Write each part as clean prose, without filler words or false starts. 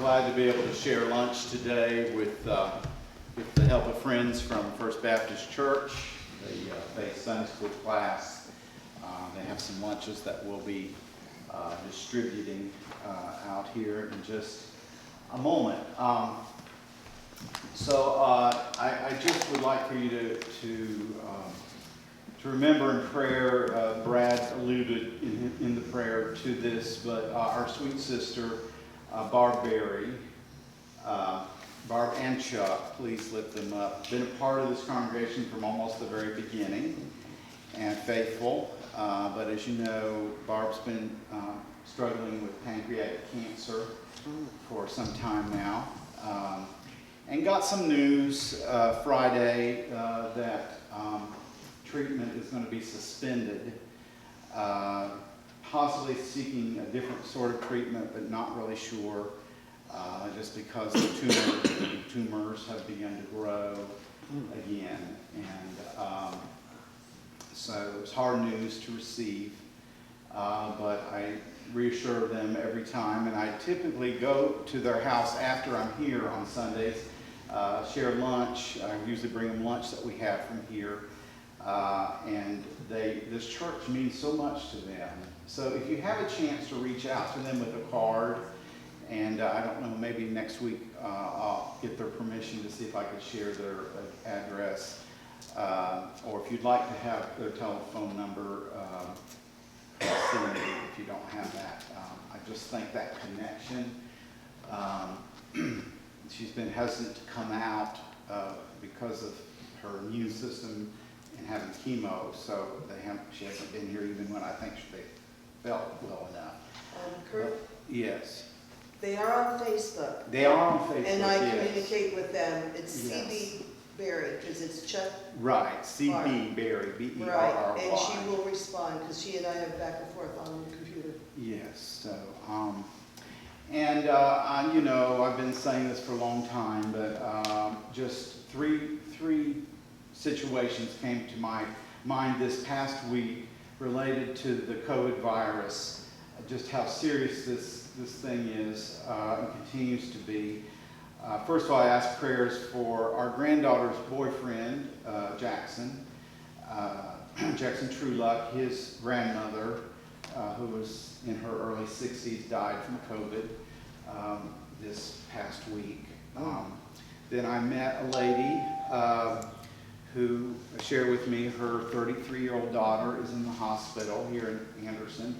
glad to be able to share lunch today with the help of friends from First Baptist Church, the Faith Sunday School class. They have some lunches that we'll be distributing out here in just a moment. I just would like for you to remember in prayer. Brad alluded in the prayer to this, but our sweet sister Barb Berry, Barb and Chuck, please lift them up. Been a part of this congregation from almost the very beginning and faithful. But as you know, Barb's been struggling with pancreatic cancer for some time now. And got some news Friday that treatment is going to be suspended. Possibly seeking a different sort of treatment, but not really sure, just because the tumors have begun to grow again. And so it was hard news to receive, but I reassure them every time. And I typically go to their house after I'm here on Sundays, share lunch. I usually bring them lunch that we have from here. And this church means so much to them. So if you have a chance to reach out to them with a card, and I don't know, maybe next week I'll get their permission to see if I could share their address. Or if you'd like to have their telephone number, send it if you don't have that. I just think that connection, she's been hesitant to come out because of her immune system and having chemo, so she hasn't been here even when I think they felt well enough. Kurt? Yes. They are on Facebook. They are on Facebook, and I yes. communicate with them. It's Yes. CB Berry, because it's Chuck. Right, CB Berry, B-E-R-R-Y. Right, and she will respond, because she and I have back and forth on the computer. Yes, so, you know, I've been saying this for a long time, but just three situations came to my mind this past week related to the COVID virus, just how serious this thing is and continues to be. First of all, I asked prayers for our granddaughter's boyfriend, Jackson Trueluck. His grandmother, who was in her early 60s, died from COVID this past week. Then I met a lady who shared with me her 33-year-old daughter is in the hospital here in Anderson.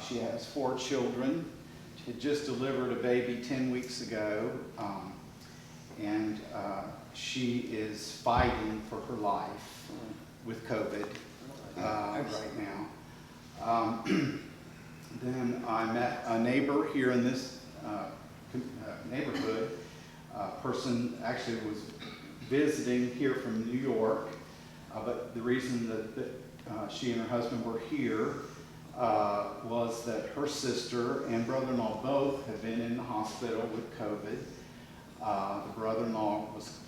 She has 4 children. She had just delivered a baby 10 weeks ago, and she is fighting for her life with COVID right now. Then I met a neighbor here in this neighborhood. A person actually was visiting here from New York, but the reason that she and her husband were here was that her sister and brother-in-law both have been in the hospital with COVID. The brother-in-law was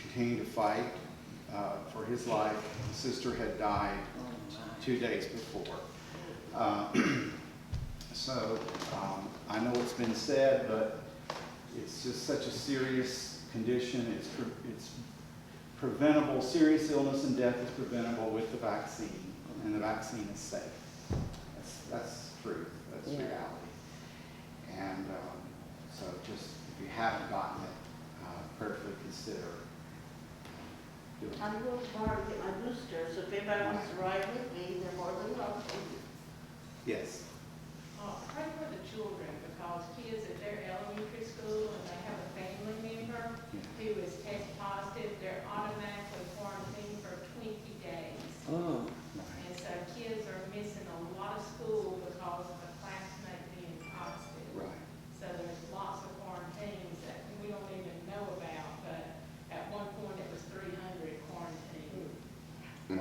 continuing to fight for his life. The sister had died 2 days before. I know it's been said, but it's just such a serious condition. It's preventable. Serious illness and death is preventable with the vaccine, and the vaccine is safe. That's truth. That's reality. And so just if you haven't gotten it, prayerfully consider doing it. I'm going tomorrow to get my booster, so if anybody wants to ride with me, they're more than welcome. Yes. Pray for the children, because kids at their elementary school, and they have a family member who is test positive, they're automatically quarantined for 20 days. Oh. And so kids are missing a lot of school because of a classmate being positive. Right. So there's lots of quarantines that we don't even know about, but at one point it was 300 quarantined.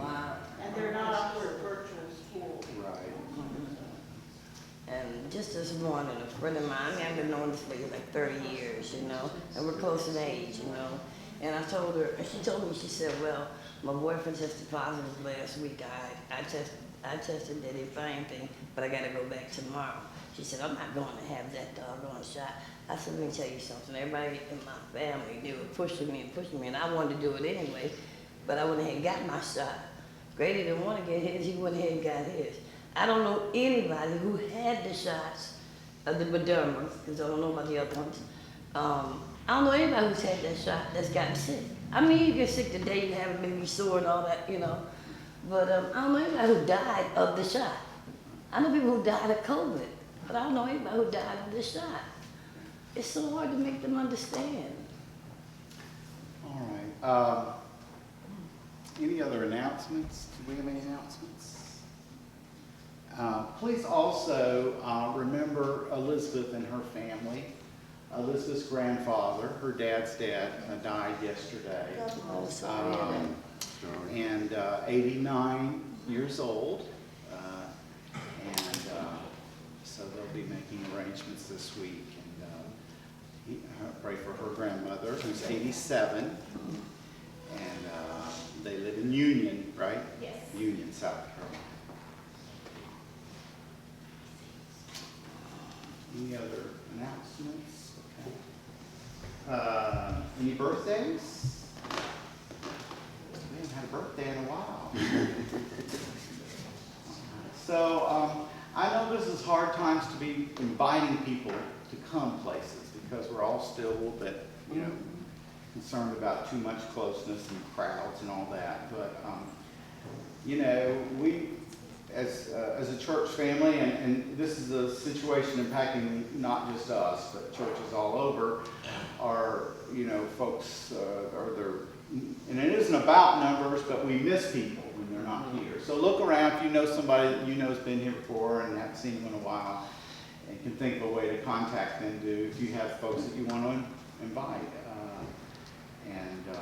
Wow. And they're not for virtual school. Right. And just this morning, a friend of mine, I've been knowing this lady like 30 years, you know, and we're close in age, you know. And I told her, and she told me, she said, well, my boyfriend tested positive last week. I I tested that if I anything, but I gotta go back tomorrow. She said, I'm not going to have that doggone shot. I said, let me tell you something. Everybody in my family, they were pushing me, and I wanted to do it anyway, but I went ahead and got my shot. Grady didn't want to get his, he went ahead and got his. I don't know anybody who had the shots of the Moderna, because I don't know about the other ones. I don't know anybody who's had that shot that's gotten sick. I mean, you get sick today, you have a baby sore and all that, you know. But I don't know anybody who died of the shot. I know people who died of COVID, but I don't know anybody who died of the shot. It's so hard to make them understand. All right. Any other announcements? Do we have any announcements? Please also remember Elizabeth and her family. Elizabeth's grandfather, her dad's dad, died yesterday. Oh, sorry. to hear that. And 89 years old. So they'll be making arrangements this week. And pray for her grandmother, who's 87. And they live in Union, right? Yes. Union, South Carolina. Any other announcements? Okay. Any birthdays? We haven't had a birthday in a while. So I know this is hard times to be inviting people to come places because we're all still a little bit, you know, concerned about too much closeness and crowds and all that. But you know, we as a church family, and this is a situation impacting not just us, but churches all over, are, you know, folks are there, and it isn't about numbers, but we miss people when they're not here. So look around if you know somebody that you know has been here before and haven't seen them in a while, and can think of a way to contact them. Do if you have folks that you want to invite, you know,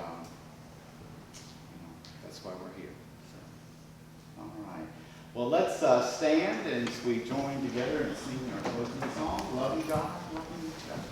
that's why we're here. So, all right. Well, let's stand as we join together and sing our closing song, Loving God, Loving Each Other.